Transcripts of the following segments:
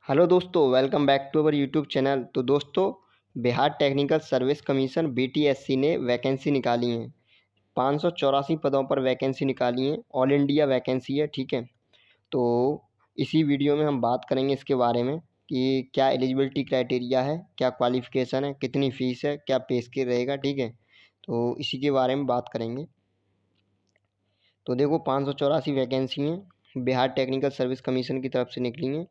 Hello दोस्तों, welcome back to our YouTube channel. तो दोस्तों, Bihar technical service commission BTSC ने वैकेंसी निकाली है। 584 पदों पर वैकेंसी निकाली है। ऑल इंडिया वैकेंसी है, ठीक है। तो इसी वीडियो में हम बात करेंगे इसके बारे में कि क्या एलिजिबिलिटी क्राइटेरिया है, क्या क्वालिफिकेशन है, कितनी फ़ीस है, क्या पे स्केल रहेगा, ठीक है। तो इसी के बारे में बात करेंगे। तो देखो, 584 वैकेंसी हैं, बिहार टेक्निकल सर्विस कमीशन की तरफ से निकली हैं,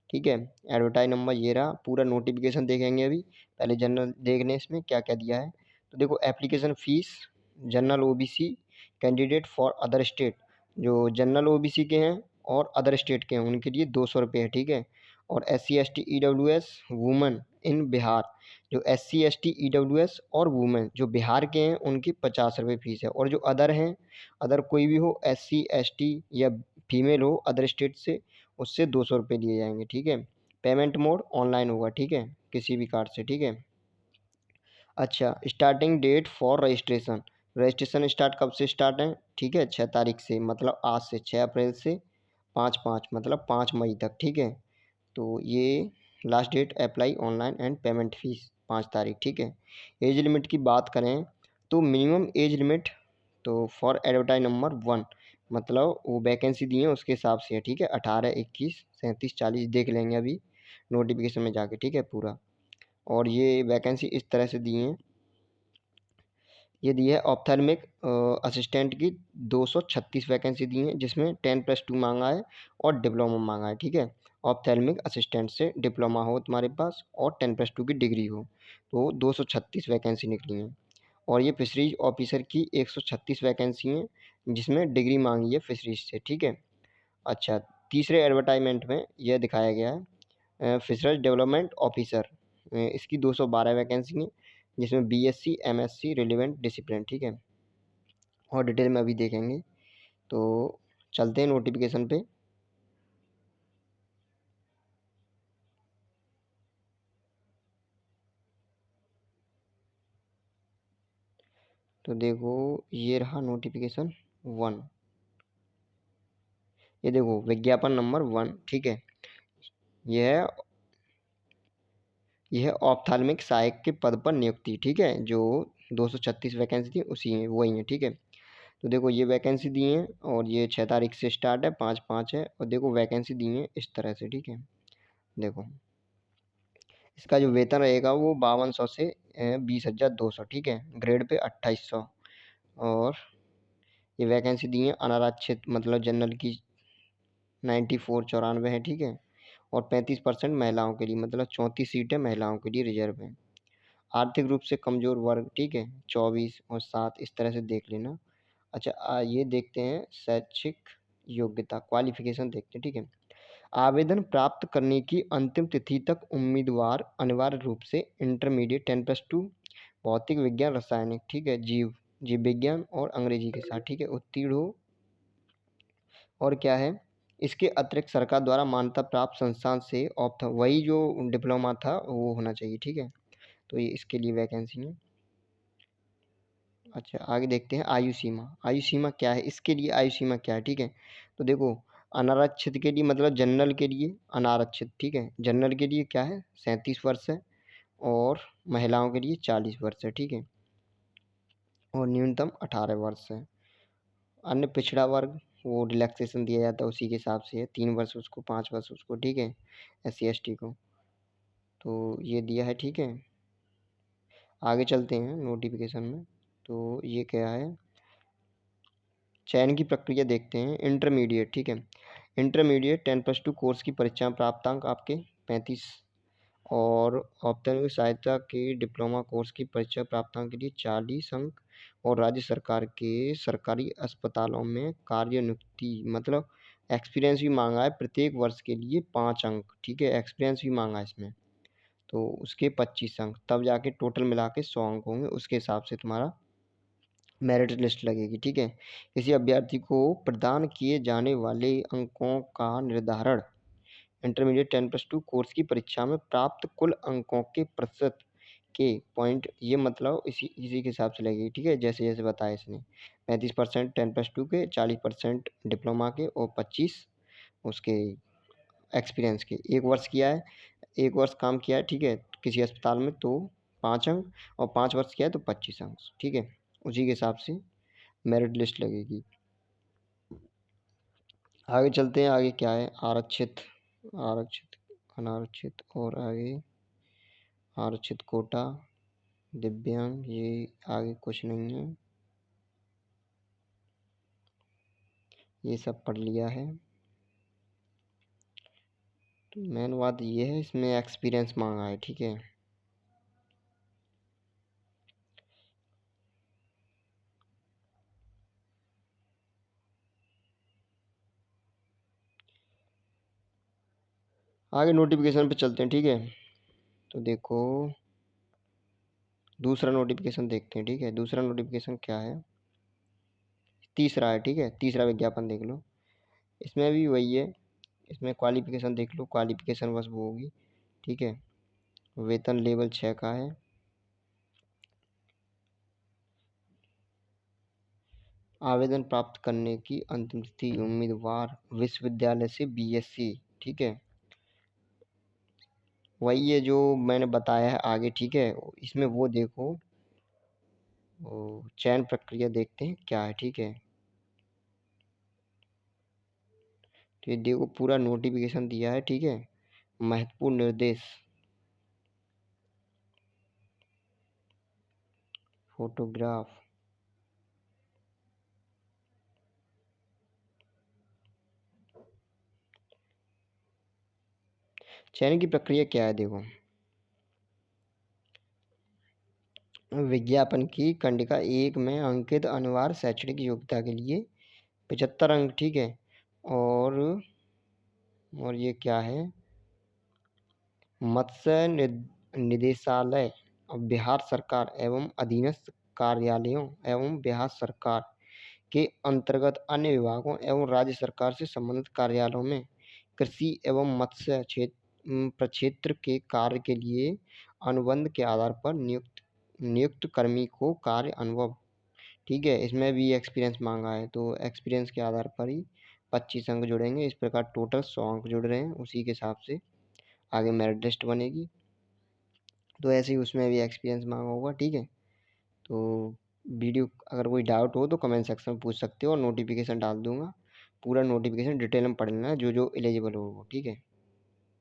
ठीक है। एडवर्टाइज नंबर ये रहा। पूरा नोटिफिकेशन देखेंगे अभी। पहले जनरल देखने इसमें क्या क्या दिया है। तो देखो, application fees general OBC candidate for other state, जो जनरल ओबीसी के हैं और अदर स्टेट के हैं उनके लिए 200 रुपये है, ठीक है। और SC ST EWS women in Bihar, जो SC ST EWS और वुमेन जो बिहार के हैं उनकी 50 रुपये फ़ीस है। और जो अदर हैं, अदर कोई भी हो, SC ST या फीमेल हो अदर स्टेट से, उससे 200 रुपये लिए जाएंगे, ठीक है। पेमेंट मोड ऑनलाइन होगा, ठीक है, किसी भी कार्ड से, ठीक है। अच्छा, starting date for registration. Registration start कब से स्टार्ट है, ठीक है, 6 तारीख से, मतलब आज से 6 अप्रैल से 5/5 मतलब 5 मई तक, ठीक है। तो ये last date apply online and payment fees 5 तारीख, ठीक है। एज लिमिट की बात करें तो मिनिमम एज लिमिट तो फॉर एडवर्टाइज नंबर 1, मतलब वो वैकेंसी दी है उसके हिसाब से है, ठीक है। 18, 21, 37, 40 देख लेंगे अभी नोटिफिकेशन में जाके, ठीक है, पूरा। और ये वैकेंसी इस तरह से दी हैं। ये दी है ऑप्थेल्मिक असिस्टेंट की 236 वैकेंसी दी हैं, जिसमें 10+2 मांगा है और डिप्लोमा मांगा है, ठीक है। ऑप्थेल्मिक असिस्टेंट से डिप्लोमा हो तुम्हारे पास और 10+2 की डिग्री हो, तो 236 वैकेंसी निकली हैं। और ये फिशरीज ऑफिसर की 136 वैकेंसी हैं, जिसमें डिग्री मांगी है फिशरीज से, ठीक है। अच्छा, तीसरे एडवर्टाइजमेंट में यह दिखाया गया है फिशरीज डेवलपमेंट ऑफिसर, इसकी 212 वैकेंसी हैं, जिसमें BSc MSc रिलेवेंट डिसिप्लिन, ठीक है। और डिटेल में अभी देखेंगे। तो चलते हैं नोटिफिकेशन पे। तो देखो, ये रहा नोटिफिकेशन 1। ये देखो विज्ञापन नंबर 1, ठीक है। यह यह ऑप्थाल्मिक सहायक के पद पर नियुक्ति, ठीक है। जो 236 वैकेंसी थी उसी हैं, वही हैं, ठीक है। तो देखो, ये वैकेंसी दी हैं और ये 6 तारीख से स्टार्ट है, 5/5 है। और देखो वैकेंसी दी हैं इस तरह से, ठीक है। देखो, इसका जो वेतन रहेगा वो 5200 से 20,200, ठीक है। Grade pay 2800। और ये वैकेंसी दी हैं अनारक्षित, मतलब जनरल की 94 94 है, ठीक है। और 35% महिलाओं के लिए, मतलब 34 सीटें महिलाओं के लिए रिजर्व हैं। आर्थिक रूप से कमज़ोर वर्ग, ठीक है, 24 और 7 इस तरह से देख लेना। अच्छा, ये देखते हैं शैक्षिक योग्यता, क्वालिफिकेशन देखते हैं, ठीक है। आवेदन प्राप्त करने की अंतिम तिथि तक उम्मीदवार अनिवार्य रूप से इंटरमीडिएट 10+2 भौतिक विज्ञान रासायनिक, ठीक है, जीव विज्ञान और अंग्रेजी के साथ, ठीक है, उत्तीर्ण हो। और क्या है, इसके अतिरिक्त सरकार द्वारा मान्यता प्राप्त संस्थान से ऑप्थ वही जो डिप्लोमा था वो होना चाहिए, ठीक है। तो ये इसके लिए वैकेंसी है। अच्छा, आगे देखते हैं आयु सीमा। आयु सीमा क्या है, इसके लिए आयु सीमा क्या है, ठीक है। तो देखो, अनारक्षित के लिए, मतलब जनरल के लिए अनारक्षित, ठीक है, जनरल के लिए क्या है 37 वर्ष है। और महिलाओं के लिए 40 वर्ष है, ठीक है। और न्यूनतम 18 वर्ष है। अन्य पिछड़ा वर्ग वो रिलैक्सेशन दिया जाता है उसी के हिसाब से है, 3 वर्ष उसको, 5 वर्ष उसको, ठीक है, SC ST को। तो ये दिया है, ठीक है। आगे चलते हैं नोटिफिकेशन में। तो ये क्या है, चयन की प्रक्रिया देखते हैं। इंटरमीडिएट, ठीक है, इंटरमीडिएट 10+2 कोर्स की परीक्षा में प्राप्तांक आपके 35। और औपचारिक सहायता के डिप्लोमा कोर्स की परीक्षा प्राप्तांक के लिए 40 अंक। और राज्य सरकार के सरकारी अस्पतालों में कार्यनियुक्ति, मतलब एक्सपीरियंस भी मांगा है प्रत्येक वर्ष के लिए 5 अंक, ठीक है, एक्सपीरियंस भी मांगा है इसमें। तो उसके 25 अंक, तब जाके टोटल मिला के 100 अंक होंगे, उसके हिसाब से तुम्हारा मेरिट लिस्ट लगेगी, ठीक है। किसी अभ्यर्थी को प्रदान किए जाने वाले अंकों का निर्धारण इंटरमीडिएट 10+2 कोर्स की परीक्षा में प्राप्त कुल अंकों के प्रतिशत के पॉइंट, ये मतलब इसी के हिसाब से लगेगी, ठीक है, जैसे जैसे बताया इसने। 35% 10+2 के, 40% डिप्लोमा के और 25 उसके एक्सपीरियंस के, 1 वर्ष किया है, 1 वर्ष काम किया है, ठीक है, किसी अस्पताल में तो 5 अंक, और 5 वर्ष किया है तो 25 अंक, ठीक है। उसी के हिसाब से मेरिट लिस्ट लगेगी। आगे चलते हैं, आगे क्या है, आरक्षित, आरक्षित, अनारक्षित और आगे आरक्षित कोटा, दिव्यांग, ये आगे कुछ नहीं है, ये सब पढ़ लिया है। तो मेन बात ये है, इसमें एक्सपीरियंस मांगा है, ठीक है। आगे नोटिफिकेशन पे चलते हैं, ठीक है। तो देखो दूसरा नोटिफिकेशन देखते हैं, ठीक है। दूसरा नोटिफिकेशन क्या है, तीसरा है, ठीक है, तीसरा विज्ञापन देख लो। इसमें भी वही है, इसमें क्वालिफिकेशन देख लो, क्वालिफिकेशन बस वो होगी, ठीक है। वेतन लेवल 6 का है। आवेदन प्राप्त करने की अंतिम तिथि, उम्मीदवार विश्वविद्यालय से बीएससी, ठीक है। वही है जो मैंने बताया है आगे, ठीक है। इसमें वो देखो, वो चयन प्रक्रिया देखते हैं क्या है, ठीक है। तो ये देखो पूरा नोटिफिकेशन दिया है, ठीक है। महत्वपूर्ण निर्देश, फोटोग्राफ, चयन की प्रक्रिया क्या है, देखो विज्ञापन की कंडिका 1 में अंकित अनिवार्य शैक्षणिक योग्यता के लिए 75 अंक, ठीक है। और ये क्या है, मत्स्य निदेशालय और बिहार सरकार एवं अधीनस्थ कार्यालयों एवं बिहार सरकार के अंतर्गत अन्य विभागों एवं राज्य सरकार से संबंधित कार्यालयों में कृषि एवं मत्स्य प्रक्षेत्र के कार्य के लिए अनुबंध के आधार पर नियुक्त कर्मी को कार्य अनुभव, ठीक है। इसमें भी एक्सपीरियंस मांगा है, तो एक्सपीरियंस के आधार पर ही 25 अंक जुड़ेंगे। इस प्रकार टोटल 100 अंक जुड़ रहे हैं, उसी के हिसाब से आगे मेरिट लिस्ट बनेगी। तो ऐसे ही उसमें भी एक्सपीरियंस मांगा होगा, ठीक है। तो वीडियो अगर कोई डाउट हो तो कमेंट सेक्शन में पूछ सकते हो, और नोटिफिकेशन डाल दूंगा। पूरा नोटिफिकेशन डिटेल में पढ़ लेना, जो जो एलिजिबल हो, ठीक है।